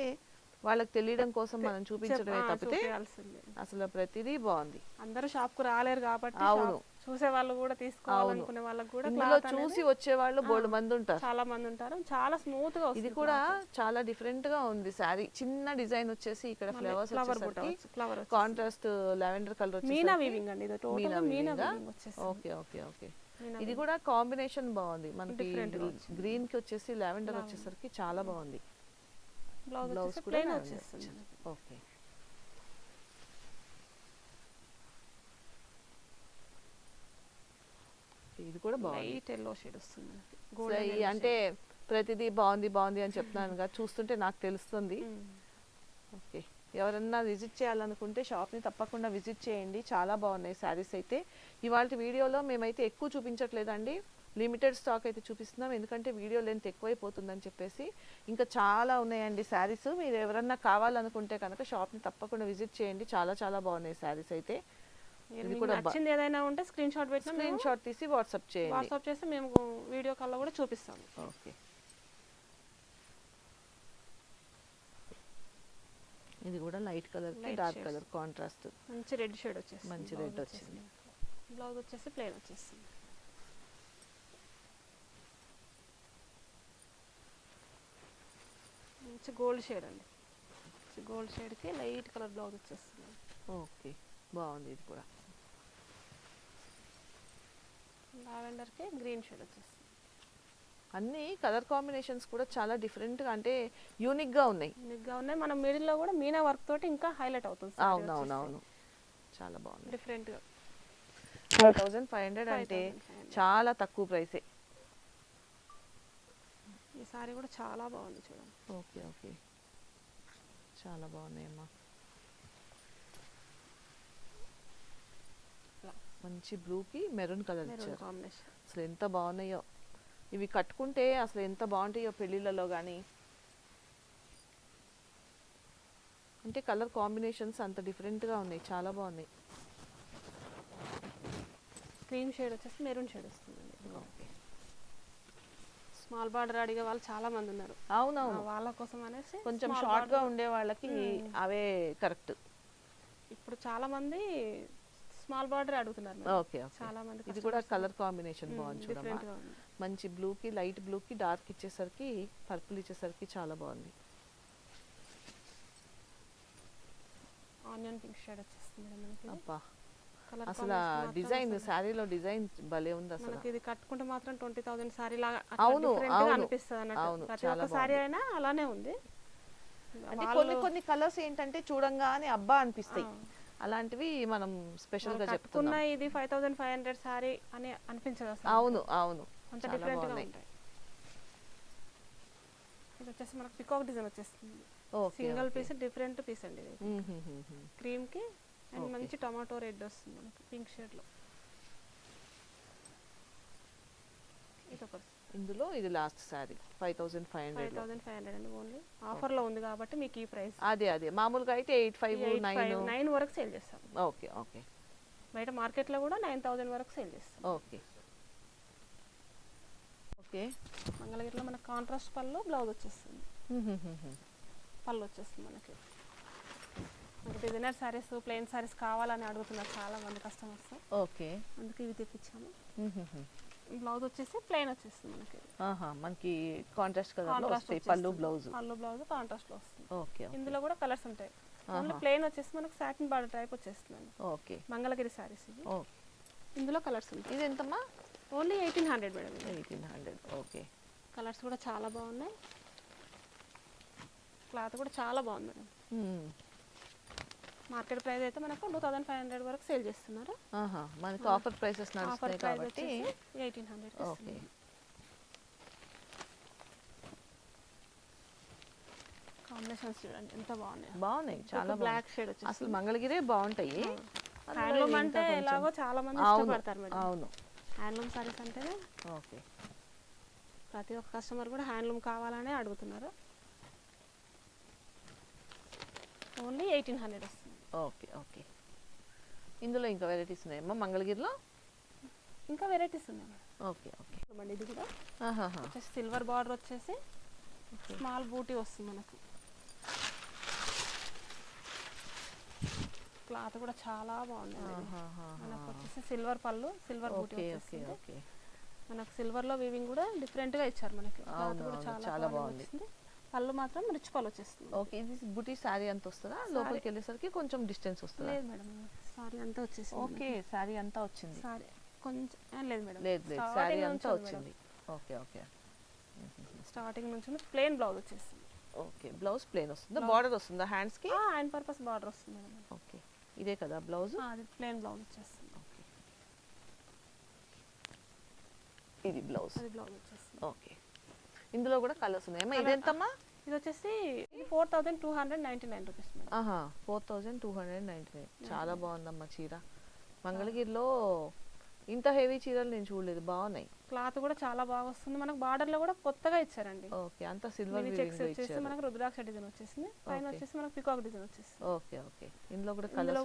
వాళ్ళకి తెలియడం కోసం మనం చూపించడమే తప్పితే చూపించాల్సిందే. అసలు ప్రతిదీ బాగుంది. అందరూ షాప్ కు రాలేరు కాబట్టి అవును. చూసే వాళ్ళు కూడా తీసుకోవాలనుకునే వాళ్ళకి కూడా ఇందులో క్లాత్ చూసి వచ్చే వాళ్ళు బోల్డ్ మంది ఉంటారు. చాలా మంది ఉంటారు. చాలా స్మూత్ గా ఇది వస్తుంది. కూడా చాలా డిఫరెంట్ గా ఉంది శారీ. చిన్న డిజైన్ వచ్చేసి ఇక్కడ ఫ్లవర్స్ ఫ్లవర్ వచ్చేసరికి flower contrast lavender colour Meena వచ్చేసరికి వీవింగ్ అండి. ఇది టోటల్ మీనా మీనా weaving ఆ? వీవింగ్ వచ్చేసి ఓకే ఓకే ఓకే. ఇది కూడా కాంబినేషన్ బాగుంది. మనకి Different గా వచ్చింది. గ్రీన్ కి వచ్చేసి లావెండర్ వచ్చేసరికి చాలా బాగుంది. బ్లౌజ్ బ్లౌజ్ వచ్చేసి కూడా ప్లెయిన్ lavender వచ్చేస్తుంది. వచ్చింది. ఓకే. ఇది కూడా బాగుంది. లైట్ ఎల్లో షేడ్ వస్తుంది మనకి. సో గోల్డెన్ ఈ అంటే ప్రతిదీ బాగుంది బాగుంది అని చెప్తున్నాను కదా, చూస్తుంటే నాకు తెలుస్తుంది. ఓకే. ఎవరన్నా విజిట్ చేయాలనుకుంటే షాప్ని తప్పకుండా విజిట్ చేయండి. చాలా బాగున్నాయి శారీస్ అయితే. ఇవాళ వీడియోలో మేమైతే ఎక్కువ చూపించట్లేదండి, లిమిటెడ్ స్టాక్ అయితే చూపిస్తున్నాం. ఎందుకంటే వీడియో లెంత్ ఎక్కువైపోతుందని చెప్పేసి. ఇంకా చాలా ఉన్నాయండి శారీస్. మీరు ఎవరన్నా కావాలనుకుంటే కనుక షాప్ని తప్పకుండా విజిట్ చేయండి. చాలా చాలా బాగున్నాయి శారీస్ అయితే. ఇది మీకు కూడా నచ్చింది ఏదైనా ఉంటే స్క్రీన్ షాట్ పెట్టినా స్క్రీన్ షాట్ తీసి వాట్సాప్ చేయండి. వాట్సాప్ చేస్తే మేము వీడియో కాల్లో కూడా చూపిస్తాము. ఓకే. ఇది కూడా లైట్ కలర్ కి Light dark shades. Colour contrast. మంచి రెడ్ షేడ్ వచ్చేసి మంచి red వచ్చింది. బ్లౌజ్ వచ్చేసి ప్లెయిన్ వచ్చేస్తుంది. మంచి గోల్డ్ షేడ్ అండి. గోల్డ్ షేడ్ కి లైట్ కలర్ బ్లౌజ్ వచ్చేస్తుంది. ఓకే, బాగుంది. ఇది కూడా లావెండర్ కి గ్రీన్ షేడ్ వచ్చేస్తుంది. అన్ని కలర్ కాంబినేషన్స్ కూడా చాలా డిఫరెంట్ గా అంటే యూనిక్ గా ఉన్నాయి. గా ఉన్నాయి. మన మిడిల్ లో కూడా మీనా వర్క్ తోటి ఇంకా హైలైట్ అవుతుంది. అవునవునవును, చాలా బాగుంది. డిఫరెంట్ గా 5500 అంటే 5500. చాలా తక్కువ ప్రైసే. ఈ సారీ కూడా చాలా బాగుంది చూడండి. ఓకే ఓకే, చాలా బాగున్నాయమ్మా. మంచి బ్లూ కి మెరూన్ కలర్ మెరూన్ ఇచ్చారు. కాంబినేషన్. అసలు ఎంత బాగున్నాయో ఇవి. కట్టుకుంటే అసలు ఎంత బాగుంటాయో పెళ్ళిళ్ళలో కానీ. అంటే కలర్ కాంబినేషన్స్ అంత డిఫరెంట్గా ఉన్నాయి, చాలా బాగున్నాయి. క్రీమ్ షేడ్ వచ్చేసి మెరూన్ షేడ్ వస్తుందండి. ఓకే. స్మాల్ బార్డర్ అడిగే వాళ్ళు చాలా మంది ఉన్నారు. అవునవును, వాళ్ళ కోసం అనేసి కొంచెం small షార్ట్ గా border. ఉండే వాళ్ళకి అవే కరెక్ట్. ఇప్పుడు చాలా మంది స్మాల్ బార్డర్ అడుగుతున్నారు మేడం. Okay okay. చాలా మంది ఇది కూడా కలర్ కాంబినేషన్ బాగుంది చూడమ్మా. డిఫరెంట్ గా ఉంది. మంచి బ్లూ కి లైట్ బ్లూ కి డార్క్ ఇచ్చేసరికి పర్పుల్ ఇచ్చేసరికి చాలా బాగుంది. ఆనియన్ పింక్ షేడ్ వచ్చేస్తుంది మేడం మనకి. అబ్బా, కలర్ అసలు డిజైన్ శారీలో డిజైన్ భలే ఉంది అసలు. మనకి ఇది కట్టుకుంటే మాత్రం 20,000 సారీ లాగా అవును, డిఫరెంట్ గా అవును, అనిపిస్తుంది అవును, అన్నట్టు. ప్రతి చాలా ఒక్క సారీ అయినా అలానే ఉంది. అంటే కొన్ని కొన్ని కలర్స్ ఏంటంటే చూడంగానే అబ్బా అనిపిస్తాయి. అలాంటివి మనం స్పెషల్ గా కట్టుకున్న చెప్తున్నాం. ఇది 5500 సారీ అని అనిపించదు అసలు. అవును అవును, అంత చాలా డిఫరెంట్ గా బాగున్నాయి. ఉంటాయి. ఇది వచ్చేసి మనకు పికాక్ డిజైన్ వచ్చేస్తుంది. Okay, single okay. Piece different piece అండి ఇది. క్రీమ్ కి అండ్ Okay. మంచి టమాటో రెడ్ వస్తుంది మనకి పింక్ షేడ్ లో. ఇది ఒక ఇందులో ఇది లాస్ట్ శారీ 5500 5500 అండి ఓన్లీ ఆఫర్లో ఉంది కాబట్టి మీకు ఈ ప్రైస్. అదే మామూలుగా అయితే 85 9 వరకు సేల్ చేస్తాం. Okay okay. బయట మార్కెట్లో కూడా 9000 వరకు సేల్ చేస్తాం. Okay okay. మంగళగిరిలో మనకు కాంట్రాస్ట్ పళ్ళు బ్లౌజ్ వచ్చేస్తుంది. పళ్ళు వచ్చేస్తుంది మనకి డిజైనర్ శారీస్ ప్లెయిన్ శారీస్ కావాలని అడుగుతున్నారు చాలా మంది కస్టమర్స్. ఓకే. అందుకే ఇవి తెప్పించాము. బ్లౌజ్ వచ్చేసి ప్లెయిన్ వచ్చేస్తుంది మనకి. మనకి కాంట్రాస్ట్ కలర్ లో వస్తాయి పళ్ళు బ్లౌజ్ కాంట్రాస్ట్ లో వస్తుంది. ఓకే. ఇందులో కూడా కలర్స్ ఉంటాయి. ఓన్లీ ప్లెయిన్ వచ్చేసి మనకు సాటిన్ బార్డర్ టైప్ వచ్చేస్తుంది. ఓకే. మంగళగిరి శారీస్ ఇవి. ఓకే. ఇందులో కలర్స్ ఉంటాయి. ఇది ఎంతమ్మా? Only 1800 madam. 1800. ఓకే. కలర్స్ కూడా చాలా బాగున్నాయి. క్లాత్ కూడా చాలా బాగుంది మేడం. మార్కెట్ ప్రైస్ అయితే మనకు 2500 వరకు సేల్ చేస్తున్నారు. మనకి ఆఫర్ ప్రైసెస్ నడుస్తాయి కాబట్టి 1800. ఓకే. కాంబినేషన్స్ చూడండి ఎంత బాగున్నాయి చాలా బ్లాక్ షేడ్ వచ్చేసి అసలు మంగళగిరే బాగుంటాయి. హ్యాండ్లూమ్ అంటే ఎలాగో చాలా మంది ఇష్టపడతారు మేడం. అవును. హ్యాండ్లూమ్ సారీస్ అంటేనే ఓకే. ప్రతి ఒక్క కస్టమర్ కూడా హ్యాండ్లూమ్ కావాలనే అడుగుతున్నారు. ఓన్లీ 1800 వస్తుంది. Okay okay. ఇందులో ఇంకా వెరైటీస్ ఉన్నాయమ్మా మంగళగిరిలో? ఇంకా వెరైటీస్ ఉన్నాయి మేడం. Okay okay. ఇది కూడా వచ్చేసి సిల్వర్ బార్డర్ వచ్చేసి స్మాల్ బూటీ వస్తుంది మనకు. క్లాత్ కూడా చాలా బాగుంది. మనకు వచ్చేసి సిల్వర్ పళ్ళు సిల్వర్ బూటీ వచ్చేసింది. మనకు సిల్వర్ లో వీవింగ్ కూడా డిఫరెంట్ గా ఇచ్చారు మనకి. క్లాత్ కూడా చాలా బాగుంది. పళ్ళు మాత్రం రిచ్ పళ్ళు వచ్చేస్తుంది. ఓకే. ఇది బుటీ సారీ అంత వస్తుందా? లోపలికి వెళ్ళేసరికి కొంచెం డిస్టెన్స్ వస్తుందా? లేదు మేడం సారీ అంతా వచ్చేసింది. ఓకే. సారీ అంతా వచ్చింది. సారీ కొంచెం లేదు మేడం. లేదు సారీ అంతా వచ్చింది. Okay okay. స్టార్టింగ్ నుంచి ప్లెయిన్ బ్లౌజ్ వచ్చేస్తుంది. ఓకే. బ్లౌజ్ ప్లెయిన్ వస్తుందా? బార్డర్ వస్తుందా హ్యాండ్స్ కి? హ్యాండ్ పర్పస్ బార్డర్ వస్తుంది మేడం. ఓకే. ఇదే కదా బ్లౌజ్? అది ప్లెయిన్ బ్లౌజ్ వచ్చేస్తుంది. ఓకే. ఇది బ్లౌజ్. అది బ్లౌజ్ వచ్చేస్తుంది. ఓకే. ఇందులో కూడా కలర్స్ ఉన్నాయమ్మా? ఇదెంతమ్మా? ఇది వచ్చేసి 4299 రూపీస్ మేడం. 4299. చాలా బాగుందమ్మా చీర. మంగళగిరిలో ఇంత హెవీ చీరలు నేను చూడలేదు. బాగున్నాయి. క్లాత్ కూడా చాలా బాగా వస్తుంది. మనకు బార్డర్ లో కూడా కొత్తగా ఇచ్చారండి. ఓకే. అంత సిల్వర్ చెక్స్ వచ్చేసి మనకు రుద్రాక్ష డిజైన్ వచ్చేసింది. పైన వచ్చేసి మనకు పికాక్ డిజైన్ వచ్చేసింది. Okay okay. ఇందులో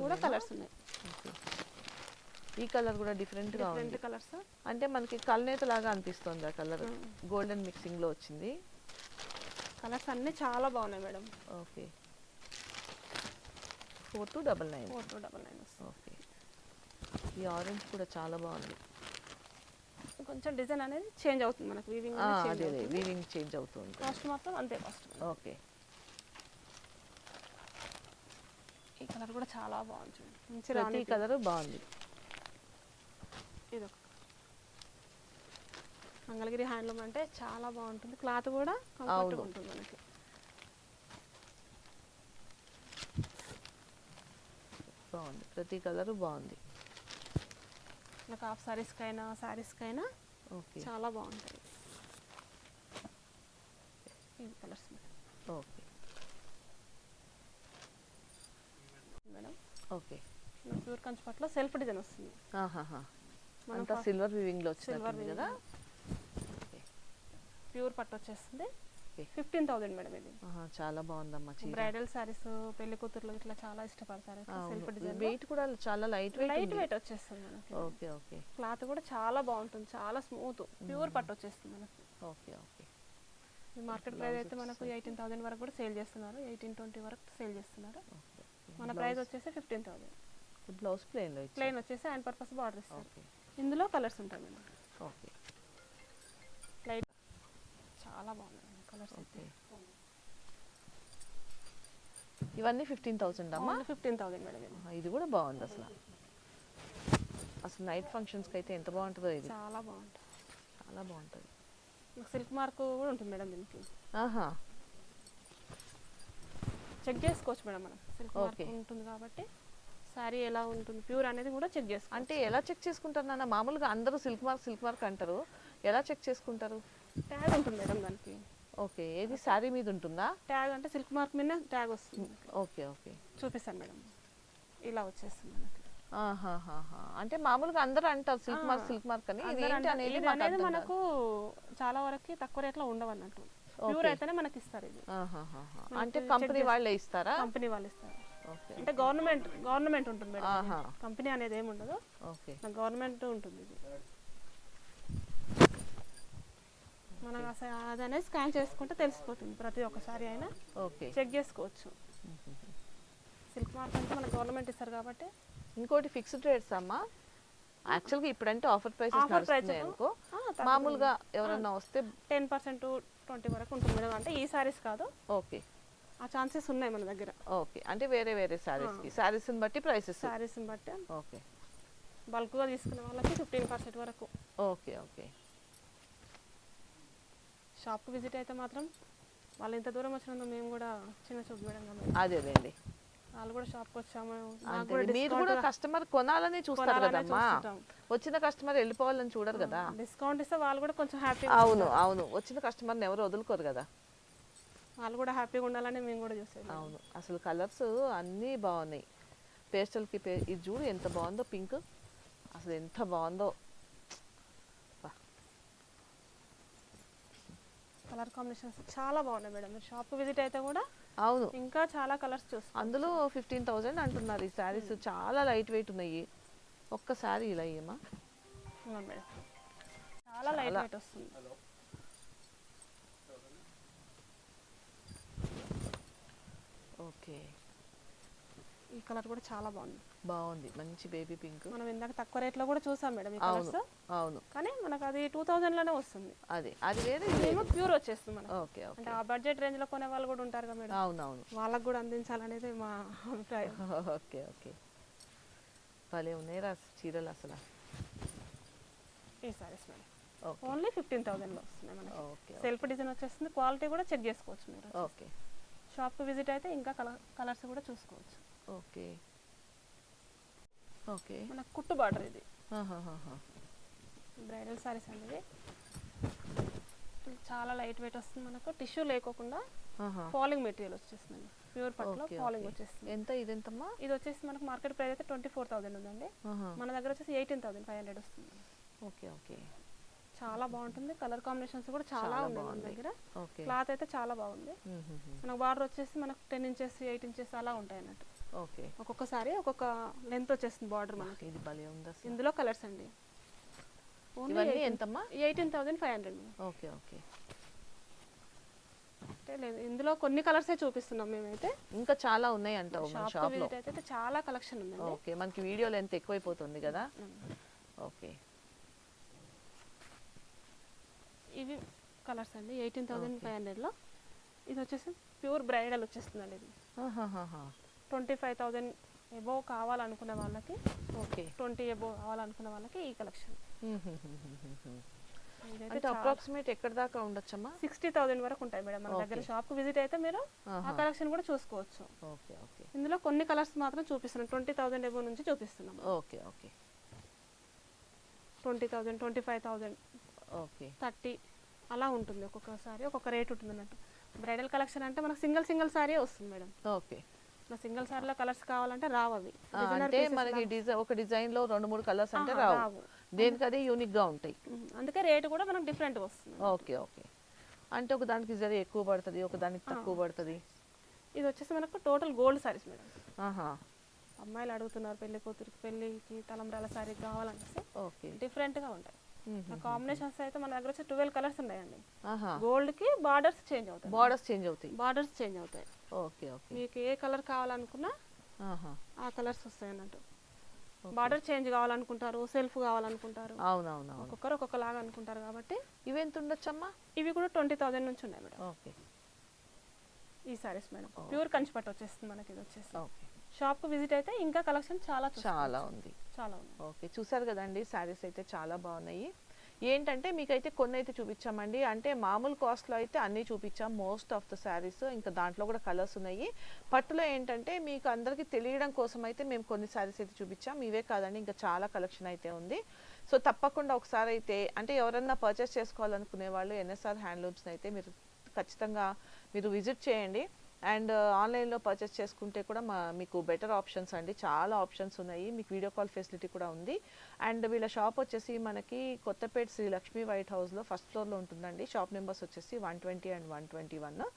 కూడా కలర్స్ ఉన్నాయి. ఈ కలర్ కూడా డిఫరెంట్ గా ఉంది. కలర్స్ అంటే మనకి కల్నేత లాగా అనిపిస్తుంది. ఆ కలర్ గోల్డెన్ మిక్సింగ్ లో వచ్చింది. కలర్స్ అన్ని చాలా బాగున్నాయి మేడం. ఓకే. 4299. ఓకే. ఈ ఆరెంజ్ కూడా చాలా బాగుంది. కొంచెం డిజైన్ అనేది చేంజ్ అవుతుంది మనకు. వీవింగ్ అదే వీవింగ్ చేంజ్ అవుతుంది. కాస్ట్ మాత్రం అంతే కాస్ట్. ఓకే. ఈ కలర్ కూడా చాలా బాగుంది. మంచి కలర్ బాగుంది. ఇది మంగళగిరి హ్యాండ్లూమ్ అంటే చాలా బాగుంటుంది. క్లాత్ కూడా కంఫర్టబుల్ ఉంటుంది మనకి. బాగుంది. ప్రతి కలర్ బాగుంది. మనకు హాఫ్ సారీస్కైనా శారీస్కైనా చాలా బాగుంటాయి ఈ colours. Okay madam. Okay. Pure కంచిపట్లో సెల్ఫ్ డిజైన్ వస్తుంది. అంతా సిల్వర్ వీవింగ్ లో వచ్చింది కదా. ప్యూర్ పట్టు వచ్చేస్తుంది. 15000 మేడం ఇది. చాలా బాగుందమ్మా చీర. బ్రైడల్ సారీస్ పెళ్లి కూతుర్లు ఇట్లా చాలా ఇష్టపడతారు. సెల్ఫ్ డిజైన్ వెయిట్ కూడా చాలా లైట్ వెయిట్ వచ్చేస్తుంది మనకి. Okay okay. క్లాత్ కూడా చాలా బాగుంటుంది. చాలా స్మూత్ ప్యూర్ పట్టు వచ్చేస్తుంది మనకి. Okay okay. మార్కెట్ ప్రైస్ అయితే మనకు 18000 వరకు కూడా సేల్ చేస్తున్నారు. 1820 వరకు సేల్ చేస్తున్నారు. మన ప్రైస్ వచ్చేసి 15000. బ్లౌజ్ ప్లెయిన్ వచ్చేసి హ్యాండ్ పర్పస్ బార్డర్ ఇస్తారు. ఇందులో కలర్స్ ఉంటాయి మేడం. ఓకే. లైట్ చాలా బాగున్నాయి కలర్స్. ఓకే. ఇవన్నీ 15000 అమ్మా? 15000 మేడం. ఇది కూడా బాగుంది. అసలు నైట్ ఫంక్షన్స్కి అయితే ఎంత బాగుంటుందో ఇది. చాలా బాగుంటుంది. చాలా బాగుంటుంది. సిల్క్ మార్క్ కూడా ఉంటుంది మేడం దీనికి. చెక్ చేసుకోవచ్చు మేడం మనం. సిల్క్ మార్క్ ఉంటుంది కాబట్టి సారీ ఎలా ఉంటుంది ప్యూర్ అనేది కూడా చెక్ చేసుకోవచ్చు. అంటే ఎలా చెక్ చేసుకుంటారు నాన్న? మామూలుగా అందరూ సిల్క్ మార్క్ అంటారు. ఎలా చెక్ చేసుకుంటారు? ట్యాగ్ ఉంటుంది మేడం దానికి. ఓకే. ఏది సారీ మీద ఉంటుందా ట్యాగ్? అంటే సిల్క్ మార్క్ మీద ట్యాగ్ వస్తుంది. Okay okay. చూపిస్తాను మేడం. ఇలా వచ్చేస్తుంది మనకి. అంటే మామూలుగా అందరూ అంటారు సిల్క్ మార్క్ అని. ఇది ఏంటి అనేది ఇది మాకు అనేది అర్థం మనకు చాలా వరకు తక్కువ రేట్లో ఉండవు అన్నట్టు. ప్యూర్ అయితేనే మనకి ఇస్తారు ఇది. అంటే కంపెనీ వాళ్ళే ఇస్తారా? కంపెనీ వాళ్ళు ఇస్తారు. అంటే గవర్నమెంట్ ఉంటుంది మేడం, కంపెనీ అనేది ఏమి ఉండదు. గవర్నమెంట్ ఉంటుంది ఇది. మనం అసలు అదనే స్కాన్ చేసుకుంటే తెలిసిపోతుంది ప్రతి ఒక్కసారి అయినా చెక్ చేసుకోవచ్చు. సిల్క్ మార్క్ అంటే మన గవర్నమెంట్ ఇస్తారు కాబట్టి. ఇంకోటి ఫిక్స్డ్ రేట్స్ అమ్మా యాక్చువల్గా ఇప్పుడంటే ఆఫర్ ప్రైసెస్ నడుస్తున్నాయి అనుకో, మామూలుగా ఎవరన్నా వస్తే 10% 20 వరకు ఉంటుంది మేడం. అంటే ఈ సారీస్ కాదు, ఓకే ఆ ఛాన్సెస్ ఉన్నాయి మన దగ్గర. ఓకే అంటే వేరే వేరే సారీస్ని బట్టి ప్రైసెస్. సారీస్ని బట్టి ఓకే బల్క్గా తీసుకునే వాళ్ళకి 15% వరకు. ఓకే ఓకే షాప్కి విజిట్ అయితే మాత్రం వాళ్ళు ఇంత దూరం వచ్చినందుకు మేము కూడా చిన్న చూపు మేడం. అదేలేండి, వాళ్ళు కూడా షాప్కి వచ్చాము. మీరు కూడా కస్టమర్ కొనాలని చూస్తారు కదమ్మా, వచ్చిన కస్టమర్ వెళ్ళిపోవాలని చూడరు కదా. డిస్కౌంట్ ఇస్తే వాళ్ళు కూడా కొంచెం హ్యాపీ. అవును అవును, వచ్చిన కస్టమర్ని ఎవరు వదులుకోరు కదా, వాళ్ళు కూడా హ్యాపీగా ఉండాలని మేము కూడా చూసాం. అవును, అసలు కలర్స్ అన్నీ బాగున్నాయి. పేస్టల్కి ఇది చూడు ఎంత బాగుందో, పింక్ అసలు ఎంత బాగుందో. కలర్ కాంబినేషన్స్ చాలా బాగున్నాయి మేడం. మీరు షాప్కి విజిట్ అయితే కూడా అవును ఇంకా చాలా కలర్స్ చూస్తాం. అందులో 15,000 అంటున్నారు. ఈ శారీస్ చాలా లైట్ వెయిట్ ఉన్నాయి. ఒక్కసారి ఇలా అయ్యమ్మా మేడం, చాలా లైట్ వెయిట్ వస్తుంది. ఓకే, ఈ కలర్ కూడా చాలా బాగుంది, మంచి బేబీ పింక్. మనం ఇందాక తక్కువ రేట్లో కూడా చూసాం మేడం ఈ కలర్స్. అవును, కానీ మనకు అది 2000 లోనే వస్తుంది. అది వేరే, ఏమో ప్యూర్ వచ్చేస్తుంది మనకి. ఓకే అంటే ఆ బడ్జెట్ రేంజ్ లో కొనే వాళ్ళు కూడా ఉంటారు కదా మేడం. అవునవును, వాళ్ళకు కూడా అందించాలనేది మా అభిప్రాయం. ఓకే ఓకే భలే ఉన్నాయి రా చీరలు అసలు. ఈ సారీస్ మేడం ఓన్లీ 15,000 లో వస్తున్నాయి మనకి. సెల్ఫ్ డిజైన్ వచ్చేస్తుంది, క్వాలిటీ కూడా చెక్ చేసుకోవచ్చు మీరు. ఓకే, షాప్కి విజిట్ అయితే ఇంకా కలర్స్ కూడా చూసుకోవచ్చు. ఓకే ఓకే మనకు కుట్టు బార్డర్ ఇది. బ్రైడల్ సారీస్ అనేది చాలా లైట్ వెయిట్ వస్తుంది. మనకు టిష్యూ లేకోకుండా ఫాలింగ్ మెటీరియల్ వచ్చేస్తుంది. ప్యూర్ పట్టులో ఫాలింగ్ వచ్చేస్తుంది. ఎంత ఇది ఎంతమ్మా? ఇది వచ్చేసి మనకు మార్కెట్ ప్రైస్ అయితే 24,000 ఉందండి. మన దగ్గర వచ్చేసి 18,500 వస్తుంది. ఓకే ఓకే చాలా బాగుంటుంది. కలర్ కాంబినేషన్స్ కూడా చాలా ఉన్నాయి మన దగ్గర. క్లాత్ అయితే చాలా బాగుంది. మనకు బార్డర్ వచ్చేసి మనకు 10 ఇంచెస్ 8 ఇంచెస్ అలా ఉంటాయి అన్నట్టు. ఓకే, ఒక్కొక్కసారి ఒక్కొక్క లెంత్ వచ్చేస్తుంది బార్డర్ మనకి. ఇది భలే ఉంది. ఇందులో కలర్స్ అండి ఇవన్నీ ఎంతమ్మా? 18,500. ఓకే ఓకే అంటే లేదు, ఇందులో కొన్ని కలర్సే చూపిస్తున్నాం మేమైతే. ఇంకా చాలా ఉన్నాయి అంటావు మన షాప్ లో? అయితే చాలా కలెక్షన్ ఉంది. ఓకే, మనకి వీడియో లెంత్ ఎక్కువైపోతుంది కదా. ఓకే, ఇవి కలర్స్ అండి 18,500 లో. ఇది వచ్చేసి ప్యూర్ బ్రైడల్ వచ్చేస్తుందండి. ఇది 25,000 ఎబో కావాలనుకునే వాళ్ళకి, ఓకే 20 ఎబో కావాలనుకునే వాళ్ళకి ఈ కలెక్షన్. అంటే అప్రాక్సిమేట్ ఎక్కడ దాకా ఉండొచ్చమ్మా? 60,000 వరకు ఉంటాయి మేడం మన దగ్గర. షాప్కి విజిట్ అయితే మీరు ఆ కలెక్షన్ కూడా చూసుకోవచ్చు. ఓకే ఓకే ఇందులో కొన్ని కలర్స్ మాత్రం చూపిస్తున్నాం. 20,000 ఎబో నుంచి చూపిస్తున్నాం. ఓకే ఓకే 20,000 25,000 ఓకే 30 అలా ఉంటుంది. ఒక్కొక్కసారి ఒక్కొక్క రేట్ ఉంటుంది అన్నట్టు. బ్రైడల్ కలెక్షన్ అంటే మనకు సింగిల్ సారీ వస్తుంది మేడం. ఓకే, సింగిల్ సారీలో కలర్స్ కావాలంటే రావు అవి. అంటే మనకి ఒక డిజైన్ లో 2-3 కలర్స్ అంటే రావు. దేనికి అదే యూనిక్ గా ఉంటాయి. అందుకే రేట్ కూడా మనకు డిఫరెంట్ వస్తుంది. ఓకే ఓకే అంటే ఒక దానికి జరీ ఎక్కువ పడుతుంది, ఒక దానికి తక్కువ పడుతుంది. ఇది వచ్చేసి మనకు టోటల్ గోల్డ్ సారీస్ మేడం. అమ్మాయిలు అడుగుతున్నారు పెళ్లి కూతురికి, పెళ్లికి తలంబ్రాల సారీ కావాలనేసి. ఓకే, డిఫరెంట్ గా ఉంటాయి. కాంబినేషన్స్ అయితే మన దగ్గర వచ్చి 12 కలర్స్ ఉన్నాయండి. గోల్డ్ కి బార్డర్స్ చేంజ్ అవుతాయి. ఓకే ఓకే మీకు ఏ కలర్ కావాలనుకున్నా ఆ కలర్స్ వస్తాయి అన్నట్టు. బార్డర్ చేంజ్ కావాలనుకుంటారు, సెల్ఫ్ కావాలనుకుంటారు. అవునవును, ఒక్కొక్కరు ఒక్కొక్కలాగా అనుకుంటారు కాబట్టి. ఇవి ఎంత ఉండొచ్చమ్మా? ఇవి కూడా 20,000 నుంచి ఉన్నాయి మేడం. ఓకే, ఈ సారీస్ మేడం ప్యూర్ కంచిపట్టు వచ్చేస్తుంది మనకి. ఇది వచ్చేసి షాప్కి విజిట్ అయితే ఇంకా కలెక్షన్ చాలా ఉంది. ఓకే, చూసారు కదండి, శారీస్ అయితే చాలా బాగున్నాయి. ఏంటంటే మీకైతే కొన్ని అయితే చూపించామండి. అంటే మామూలు కాస్ట్లో అయితే అన్నీ చూపించాం, మోస్ట్ ఆఫ్ ద శారీస్. ఇంకా దాంట్లో కూడా కలర్స్ ఉన్నాయి. పట్టులో ఏంటంటే మీకు అందరికీ తెలియడం కోసం అయితే మేము కొన్ని శారీస్ అయితే చూపించాం. ఇవే కాదండి, ఇంకా చాలా కలెక్షన్ అయితే ఉంది. సో తప్పకుండా ఒకసారి అయితే అంటే ఎవరన్నా పర్చేస్ చేసుకోవాలనుకునే వాళ్ళు ఎన్ఎస్ఆర్ హ్యాండ్లూమ్స్ని అయితే మీరు ఖచ్చితంగా విజిట్ చేయండి. అండ్ ఆన్లైన్లో పర్చేస్ చేసుకుంటే కూడా మీకు బెటర్ ఆప్షన్స్ అండి, చాలా ఆప్షన్స్ ఉన్నాయి, మీకు వీడియో కాల్ ఫెసిలిటీ కూడా ఉంది. అండ్ వీళ్ళ షాప్ వచ్చేసి మనకి కొత్తపేట శ్రీ లక్ష్మీ వైట్ హౌస్లో ఫస్ట్ ఫ్లోర్లో ఉంటుందండి. షాప్ నెంబర్స్ వచ్చేసి 120 అండ్ 121.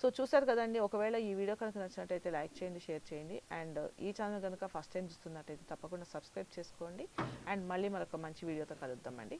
సో చూసారు కదండి, ఒకవేళ ఈ వీడియో కనుక నచ్చినట్టయితే లైక్ చేయండి, షేర్ చేయండి. అండ్ ఈ ఛానల్ కనుక ఫస్ట్ టైం చూస్తున్నట్టయితే తప్పకుండా సబ్స్క్రైబ్ చేసుకోండి. అండ్ మళ్ళీ మరొక మంచి వీడియోతో కలుద్దామండి.